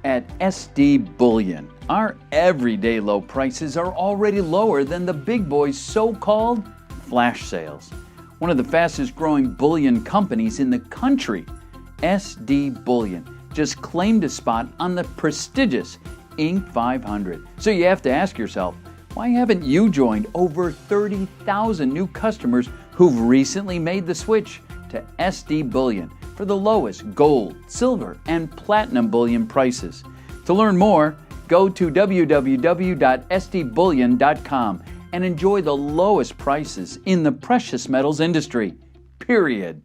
At SD Bullion, our everyday low prices are already lower than the big boys' so-called flash sales. One of the fastest growing bullion companies in the country, SD Bullion, just claimed a spot on the prestigious Inc. 500. So you have to ask yourself, why haven't you joined over 30,000 new customers who've recently made the switch to SD Bullion for the lowest gold, silver, and platinum bullion prices? To learn more, go to www.sdbullion.com and enjoy the lowest prices in the precious metals industry, period.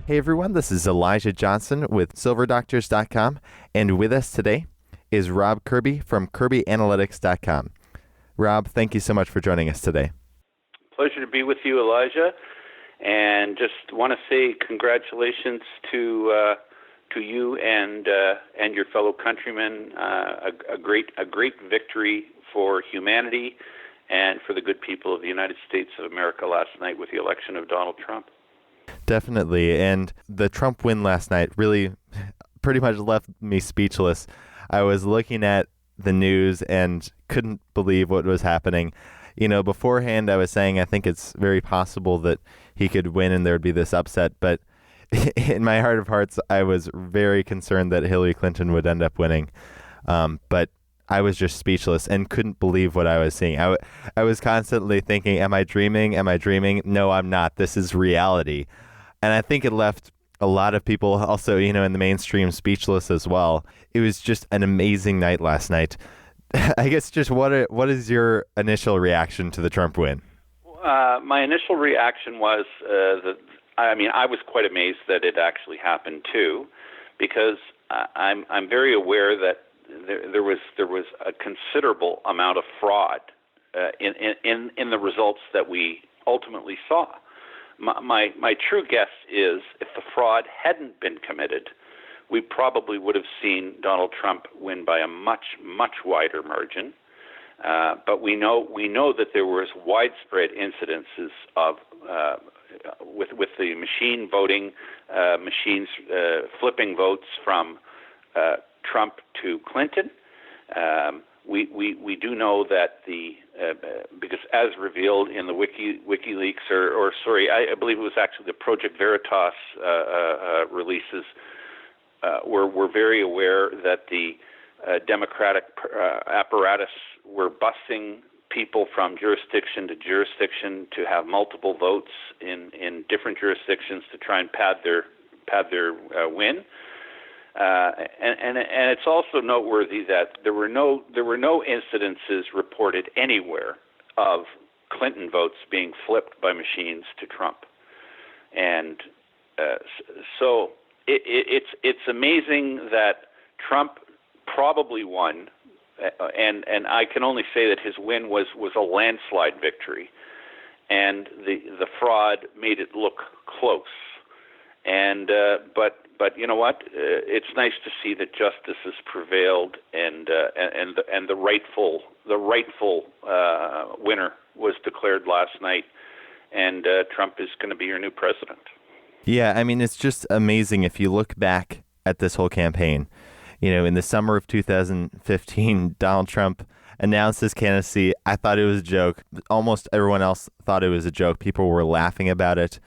Hey everyone, this is Elijah Johnson with SilverDoctors.com, and with us today is Rob Kirby from KirbyAnalytics.com. Rob, thank you so much for joining us today. Pleasure to be with you, Elijah, and just want to say congratulations to you and your fellow countrymen. A great victory for humanity and for the good people of the United States of America last night with the election of Donald Trump. Definitely, and the Trump win last night really pretty much left me speechless. I was looking at the news and couldn't believe what was happening. You know, beforehand I was saying I think it's very possible that he could win and there would be this upset, but in my heart of hearts I was very concerned that Hillary Clinton would end up winning. But I was just speechless and couldn't believe what I was seeing. I was constantly thinking, am I dreaming? Am I dreaming? No, I'm not. This is reality. And I think it left a lot of people also, you know, in the mainstream speechless as well. It was just an amazing night last night. I guess just what is your initial reaction to the Trump win? My initial reaction was I was quite amazed that it actually happened too, because I'm very aware that there was a considerable amount of fraud in the results that we ultimately saw. My true guess is if the fraud hadn't been committed, we probably would have seen Donald Trump win by a much wider margin. But we know that there was widespread incidences of with the machine voting, machines flipping votes from Trump to Clinton. We do know that because as revealed in the WikiLeaks I believe it was actually the Project Veritas releases, we're very aware that the Democratic apparatus were busing people from jurisdiction to jurisdiction to have multiple votes in different jurisdictions to try and pad their win. And it's also noteworthy that there were no incidences reported anywhere of Clinton votes being flipped by machines to Trump, and so it's amazing that Trump probably won, and I can only say that his win was a landslide victory, and the fraud made it look close. And but you know what? It's nice to see that justice has prevailed, and the rightful winner was declared last night, and Trump is going to be your new president. Yeah, I mean, it's just amazing if you look back at this whole campaign. You know, in the summer of 2015, Donald Trump announced his candidacy. I thought it was a joke. Almost everyone else thought it was a joke. People were laughing about it.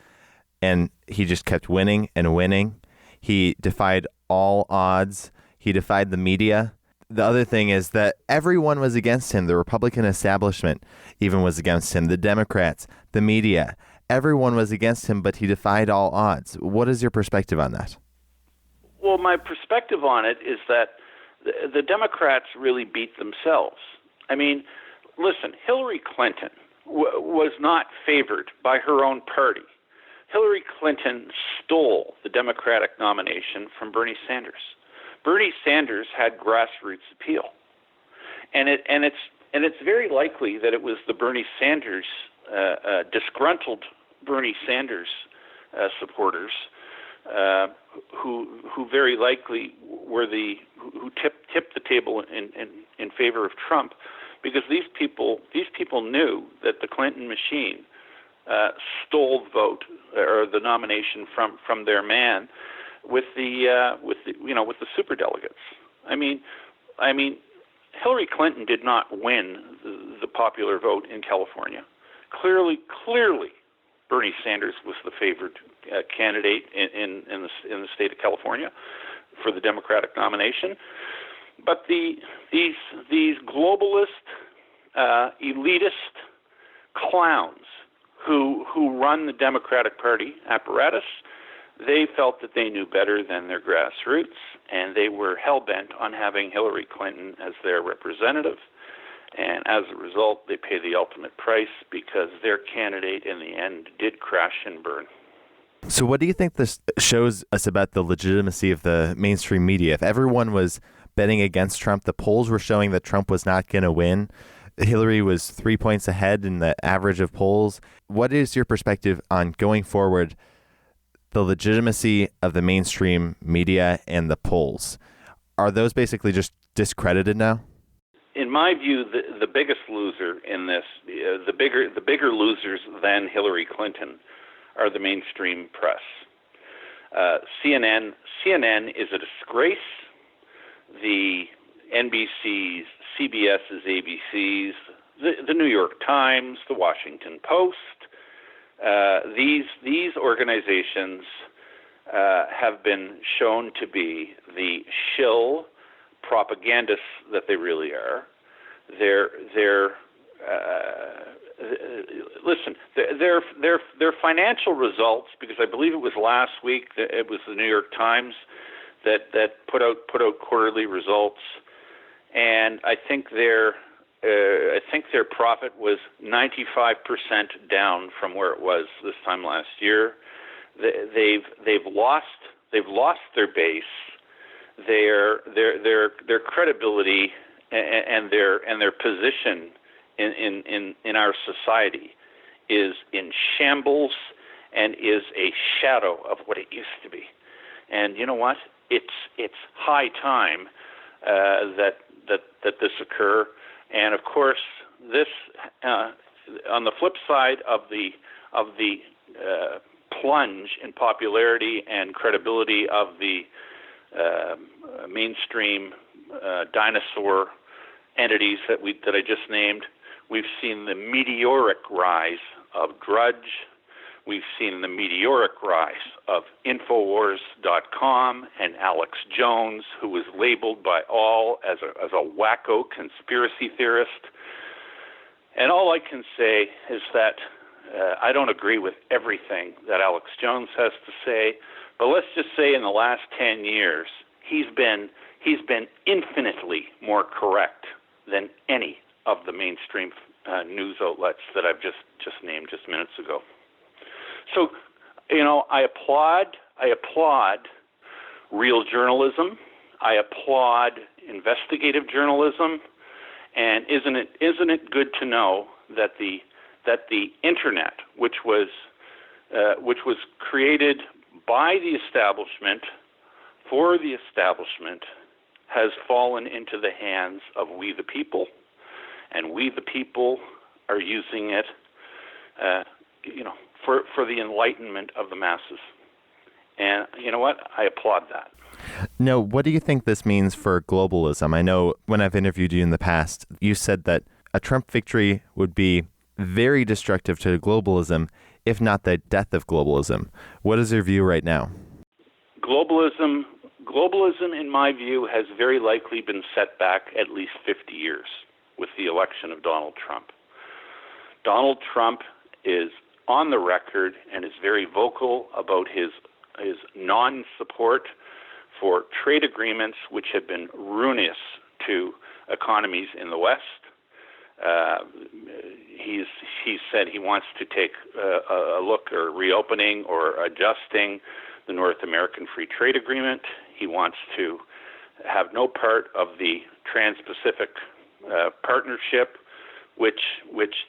And he just kept winning and winning. He defied all odds. He defied the media. The other thing is that everyone was against him. The Republican establishment even was against him. The Democrats, the media, everyone was against him, but he defied all odds. What is your perspective on that? Well, my perspective on it is that the Democrats really beat themselves. I mean, listen, Hillary Clinton was not favored by her own party. Hillary Clinton stole the Democratic nomination from Bernie Sanders. Bernie Sanders had grassroots appeal, and it's very likely that it was the Bernie Sanders disgruntled Bernie Sanders supporters who very likely were who tipped the table in favor of Trump, because these people knew that the Clinton machine stole the vote or the nomination from their man with the superdelegates. I mean, Hillary Clinton did not win the popular vote in California. Clearly, Bernie Sanders was the favored candidate in the state of California for the Democratic nomination. But these globalist, elitist clowns who run the Democratic Party apparatus, they felt that they knew better than their grassroots, and they were hell-bent on having Hillary Clinton as their representative. And as a result, they pay the ultimate price because their candidate in the end did crash and burn. So what do you think this shows us about the legitimacy of the mainstream media? If everyone was betting against Trump, the polls were showing that Trump was not going to win. Hillary was 3 points ahead in the average of polls. What is your perspective on going forward, the legitimacy of the mainstream media and the polls? Are those basically just discredited now? In my view, the biggest loser in this, the bigger losers than Hillary Clinton, are the mainstream press. CNN is a disgrace. The NBC's, CBS's, ABC's, the New York Times, the Washington Post. These organizations have been shown to be the shill propagandists that they really are. Their financial results, because I believe it was last week that it was the New York Times that put out quarterly results, and I think their profit was 95% down from where it was this time last year. They've lost their base. Their credibility and their position in our society is in shambles and is a shadow of what it used to be. And you know what? It's high time that this occur. And of course, this on the flip side of the plunge in popularity and credibility of the mainstream dinosaur entities that I just named, we've seen the meteoric rise of Drudge. We've seen the meteoric rise of Infowars.com and Alex Jones, who was labeled by all as a wacko conspiracy theorist. And all I can say is that I don't agree with everything that Alex Jones has to say, but let's just say in the last 10 years, he's been infinitely more correct than any of the mainstream news outlets that I've just named just minutes ago. So, I applaud real journalism. I applaud investigative journalism. And isn't it good to know that the internet, which was created by the establishment for the establishment, has fallen into the hands of we the people, and we the people are using it, for the enlightenment of the masses. And you know what? I applaud that. Now, what do you think this means for globalism? I know when I've interviewed you in the past, you said that a Trump victory would be very destructive to globalism, if not the death of globalism. What is your view right now? Globalism, in my view, has very likely been set back at least 50 years with the election of Donald Trump. Donald Trump is on the record and is very vocal about his non-support for trade agreements which have been ruinous to economies in the West. He said he wants to take a look or reopening or adjusting the North American Free Trade Agreement. He wants to have no part of the Trans-Pacific Partnership, which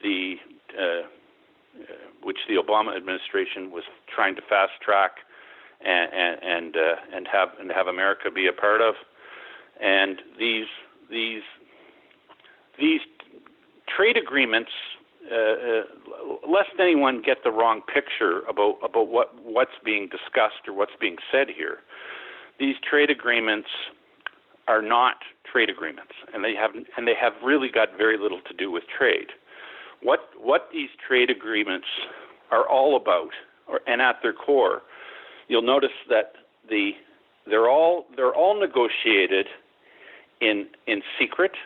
the Obama administration was trying to fast track and have America be a part of. And these trade agreements lest anyone get the wrong picture about what's being discussed or what's being said here, these trade agreements are not trade agreements, and they have really got very little to do with trade. What these trade agreements are all about, and at their core, you'll notice that they're all negotiated in secret,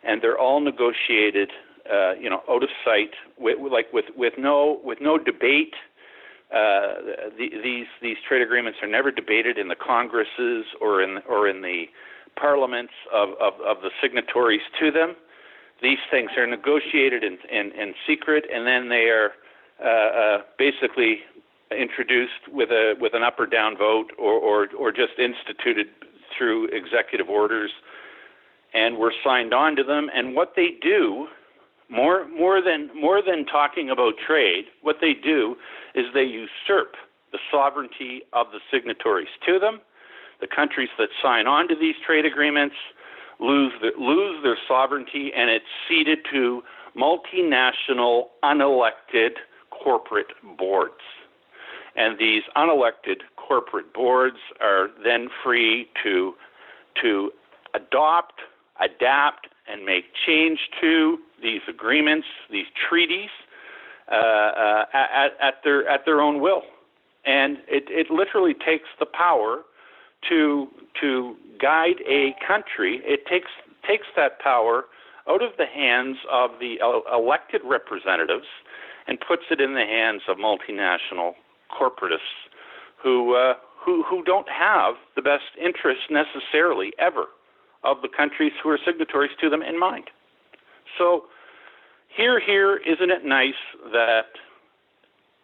and they're all negotiated out of sight, with no debate. These trade agreements are never debated in the Congresses or in the parliaments of the signatories to them. These things are negotiated in secret, and then they are basically introduced with an up or down vote, or just instituted through executive orders, and were signed on to them. And what they do, more than talking about trade, what they do is they usurp the sovereignty of the signatories to them. The countries that sign on to these trade agreements lose their sovereignty, and it's ceded to multinational, unelected corporate boards. And these unelected corporate boards are then free to adopt, adapt, and make change to these agreements, these treaties, at their own will. And it literally takes the power to guide a country. It takes that power out of the hands of the elected representatives and puts it in the hands of multinational corporatists who don't have the best interests necessarily ever of the countries who are signatories to them in mind. So here, isn't it nice that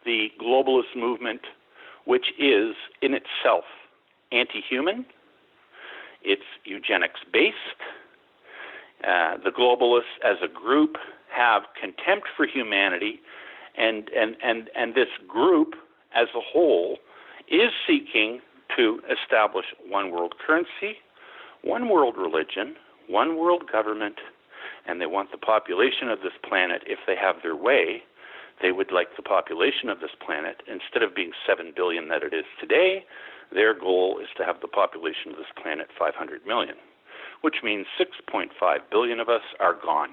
the globalist movement, which is in itself anti-human, it's eugenics-based, the globalists as a group have contempt for humanity, and this group as a whole is seeking to establish one world currency, one world religion, one world government, and they want the population of this planet, if they have their way, they would like the population of this planet, instead of being 7 billion that it is today, their goal is to have the population of this planet 500 million, which means 6.5 billion of us are gone.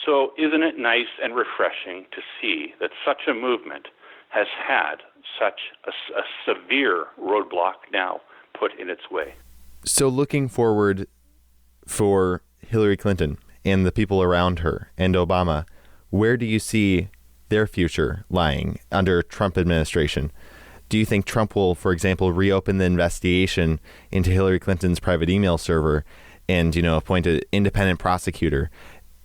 So isn't it nice and refreshing to see that such a movement has had such a severe roadblock now put in its way? So looking forward for Hillary Clinton and the people around her and Obama, where do you see their future lying under Trump administration? Do you think Trump will, for example, reopen the investigation into Hillary Clinton's private email server and, appoint an independent prosecutor?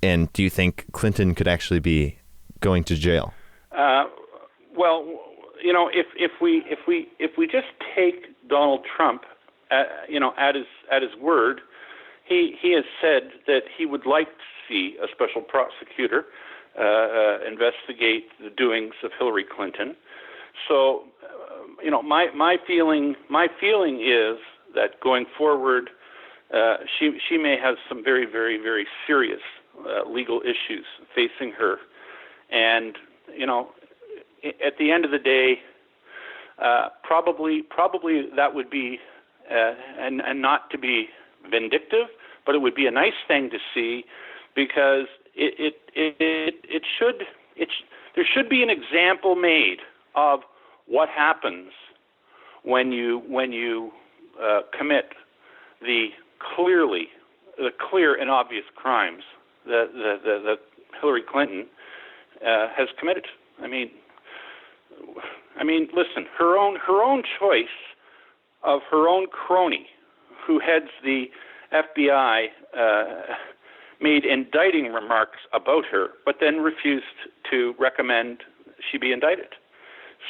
And do you think Clinton could actually be going to jail? Well, if we just take Donald Trump, at his word, he has said that he would like to see a special prosecutor investigate the doings of Hillary Clinton. So, my feeling is that going forward, she may have some very, very, very serious legal issues facing her, and at the end of the day, probably that would be, and not to be vindictive, but it would be a nice thing to see, because there should be an example made of what happens when you commit the clear and obvious crimes that Hillary Clinton has committed. I mean, listen, her own choice of her own crony, who heads the FBI, made indicting remarks about her, but then refused to recommend she be indicted.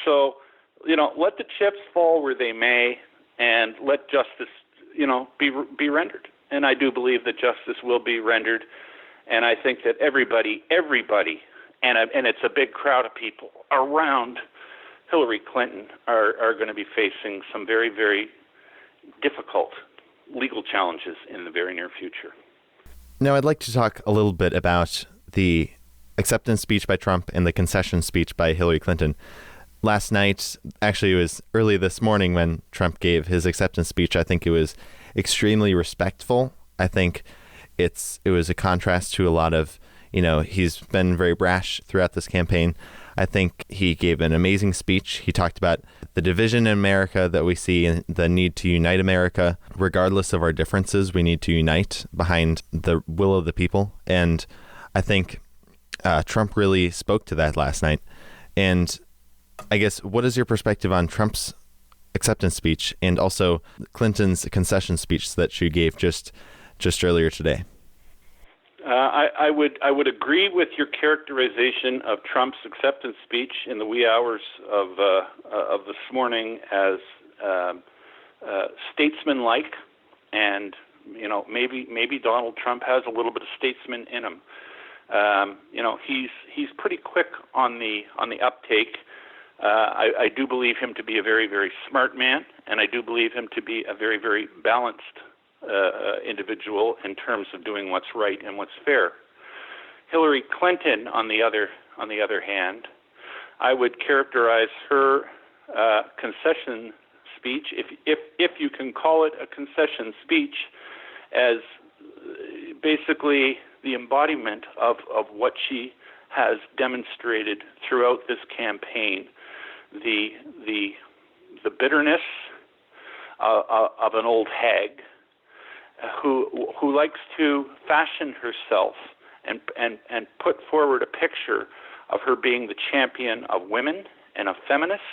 So, let the chips fall where they may, and let justice, be rendered. And I do believe that justice will be rendered. And I think that everybody, and it's a big crowd of people around Hillary Clinton are going to be facing some very, very difficult legal challenges in the very near future. Now, I'd like to talk a little bit about the acceptance speech by Trump and the concession speech by Hillary Clinton. Last night, actually it was early this morning when Trump gave his acceptance speech, I think it was extremely respectful. I think it was a contrast to a lot of, he's been very brash throughout this campaign. I think he gave an amazing speech. He talked about the division in America that we see and the need to unite America. Regardless of our differences, we need to unite behind the will of the people. And I think Trump really spoke to that last night. And I guess, what is your perspective on Trump's acceptance speech and also Clinton's concession speech that she gave just earlier today? I would agree with your characterization of Trump's acceptance speech in the wee hours of this morning as statesmanlike, and maybe Donald Trump has a little bit of statesman in him. He's pretty quick on the uptake. I do believe him to be a very, very smart man, and I do believe him to be a very, very balanced individual in terms of doing what's right and what's fair. Hillary Clinton, on the other hand, I would characterize her concession speech, if you can call it a concession speech, as basically the embodiment of what she has demonstrated throughout this campaign. The bitterness of an old hag who likes to fashion herself and put forward a picture of her being the champion of women and of feminists,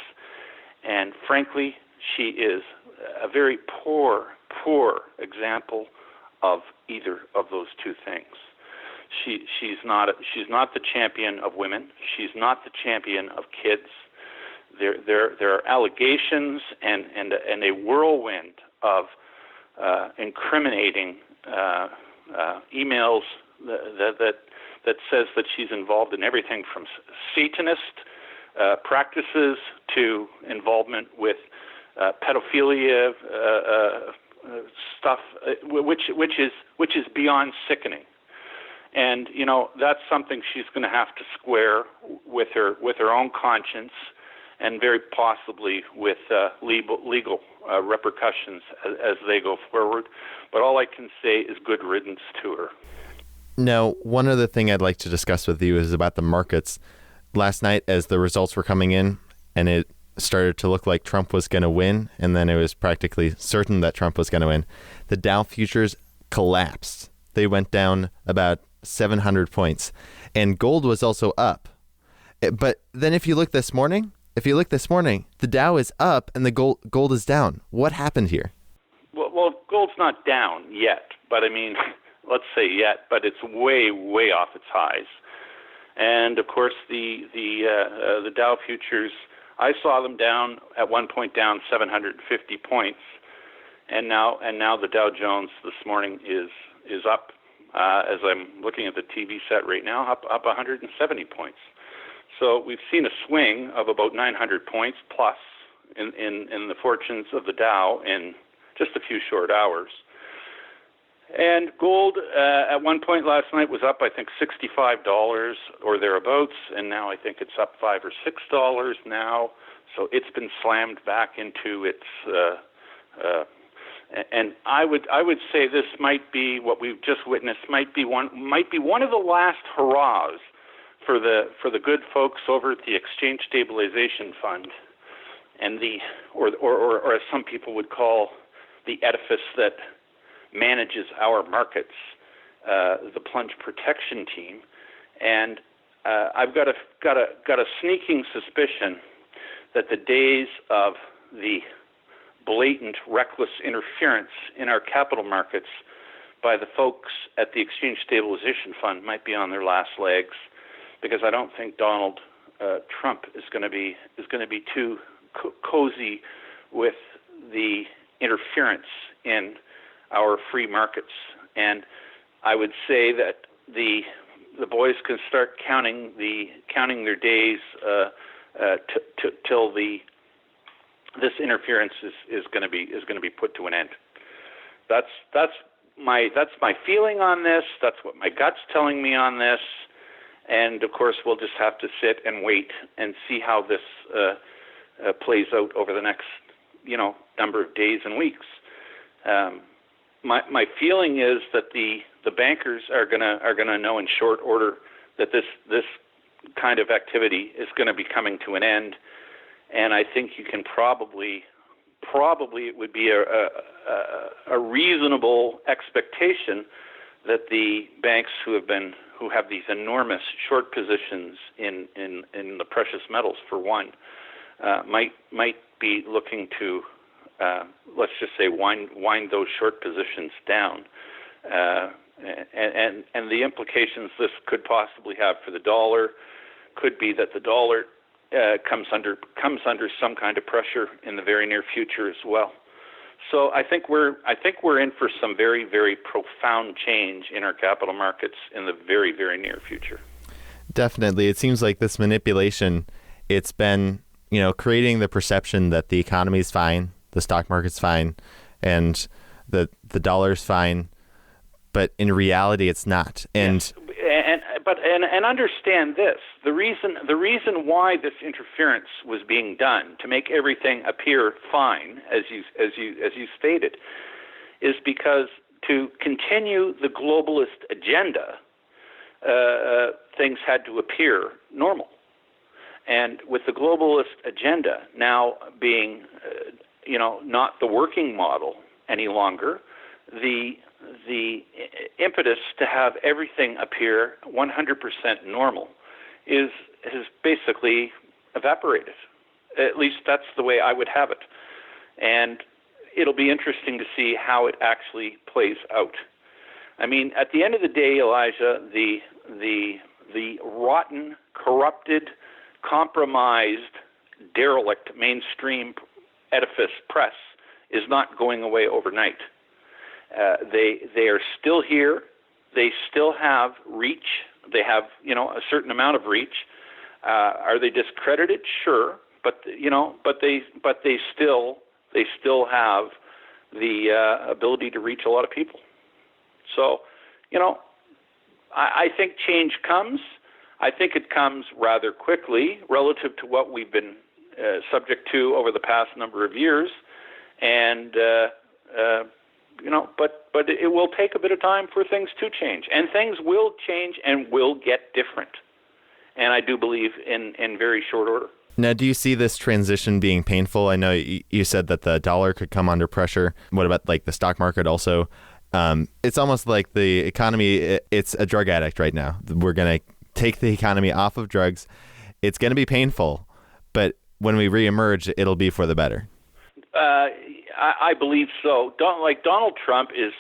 and frankly, she is a very poor example of either of those two things. She's not the champion of women. She's not the champion of kids. There are allegations and a whirlwind of incriminating emails that says that she's involved in everything from Satanist practices to involvement with pedophilia stuff, which is beyond sickening. And that's something she's going to have to square with her own conscience, and very possibly with legal repercussions as they go forward. But all I can say is good riddance to her. Now, one other thing I'd like to discuss with you is about the markets. Last night, as the results were coming in, and it started to look like Trump was going to win, and then it was practically certain that Trump was going to win, the Dow futures collapsed. They went down about 700 points, and gold was also up. But then if you look this morning, the Dow is up and the gold is down. What happened here? Well, gold's not down yet, but I mean, let's say yet, but it's way, way off its highs. And of course, the Dow futures, I saw them down at one point, down 750 points, and now the Dow Jones this morning is up. As I'm looking at the TV set right now, up 170 points. So we've seen a swing of about 900 points plus in the fortunes of the Dow in just a few short hours. And gold at one point last night was up, I think, $65 or thereabouts, and now I think it's up $5 or $6 now. So it's been slammed back into its. And I would say this might be what we've just witnessed. Might be one of the last hurrahs for the good folks over at the Exchange Stabilization Fund, and or as some people would call the edifice that manages our markets, the Plunge Protection Team. And I've got a sneaking suspicion that the days of the blatant, reckless interference in our capital markets by the folks at the Exchange Stabilization Fund might be on their last legs, because I don't think Donald Trump is going to be too cozy with the interference in our free markets. And I would say that the boys can start counting their days till this interference is going to be put to an end. That's my feeling on this. That's what my gut's telling me on this. And of course, we'll just have to sit and wait and see how this plays out over the next, number of days and weeks. My feeling is that the bankers are gonna know in short order that this kind of activity is going to be coming to an end, and I think you can probably it would be a reasonable expectation that the banks who have these enormous short positions in the precious metals, for one, might be looking to let's just say wind those short positions down, and the implications this could possibly have for the dollar could be that the dollar comes under some kind of pressure in the very near future as well. So I think we're in for some very, very profound change in our capital markets in the very, very near future. Definitely. It seems like this manipulation, it's been, creating the perception that the economy is fine, the stock market's fine, and the dollar's fine, but in reality it's not. And yes. And understand this: the reason why this interference was being done to make everything appear fine, as you stated, is because to continue the globalist agenda, things had to appear normal. And with the globalist agenda now being, not the working model any longer, the impetus to have everything appear 100% normal has basically evaporated. At least that's the way I would have it. And it'll be interesting to see how it actually plays out. I mean, at the end of the day, Elijah, the rotten, corrupted, compromised, derelict mainstream edifice press is not going away overnight. They are still here. They still have reach. They have a certain amount of reach. Are they discredited? Sure, but they still have the ability to reach a lot of people. So, I think change comes. I think it comes rather quickly relative to what we've been subject to over the past number of years, and but it will take a bit of time for things to change, and things will change and will get different, and I do believe in very short order. Now, do you see this transition being painful? I know you said that the dollar could come under pressure. What about like the stock market also? It's almost like the economy, it's a drug addict right now. We're going to take the economy off of drugs. It's going to be painful, but when we reemerge, it'll be for the better. I believe so. Donald Trump is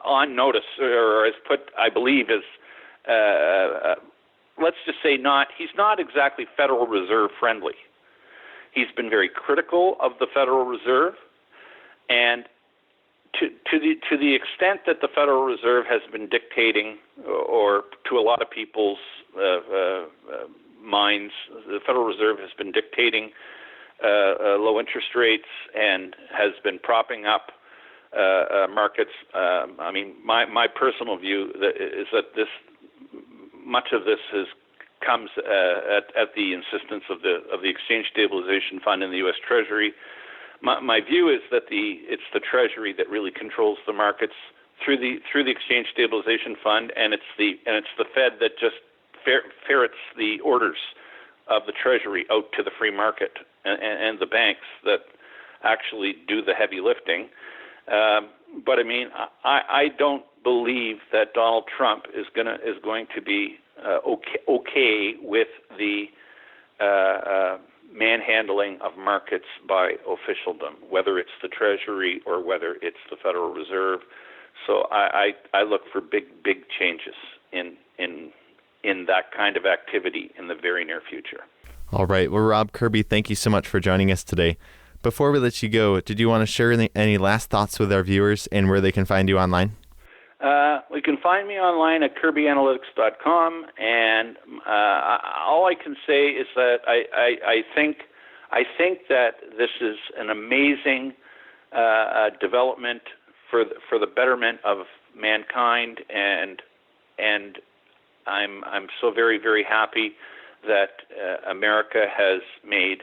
on notice, or has put, I believe, is let's just say he's not exactly Federal Reserve friendly. He's been very critical of the Federal Reserve, and to the extent that the Federal Reserve has been dictating, or to a lot of people's minds, the Federal Reserve has been dictating low interest rates and has been propping up markets. I mean, my personal view is that much of this comes at the insistence of the Exchange Stabilization Fund and the U.S. Treasury. My view is that it's the Treasury that really controls the markets through the Exchange Stabilization Fund, and it's the Fed that just ferrets the orders of the Treasury out to the free market, and the banks that actually do the heavy lifting. But I mean, I don't believe that Donald Trump is going to be okay with the manhandling of markets by officialdom, whether it's the Treasury or whether it's the Federal Reserve. So I look for big changes in that kind of activity in the very near future. All right. Well, Rob Kirby, thank you so much for joining us today. Before we let you go, did you want to share any last thoughts with our viewers and where they can find you online? You can find me online at kirbyanalytics.com, and all I can say is that I think that this is an amazing development for the betterment of mankind, and I'm so very, very happy that America has made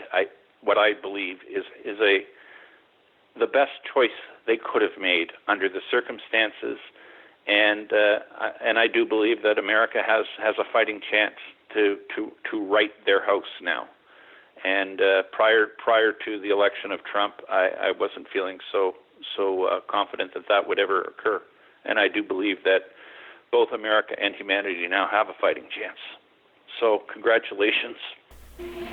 what I believe is the best choice they could have made under the circumstances, and I do believe that America has a fighting chance to right their house now. And prior to the election of Trump, I wasn't feeling so confident that would ever occur, and I do believe that both America and humanity now have a fighting chance. So congratulations.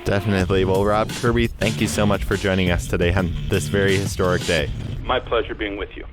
Definitely. Well, Rob Kirby, thank you so much for joining us today on this very historic day. My pleasure being with you.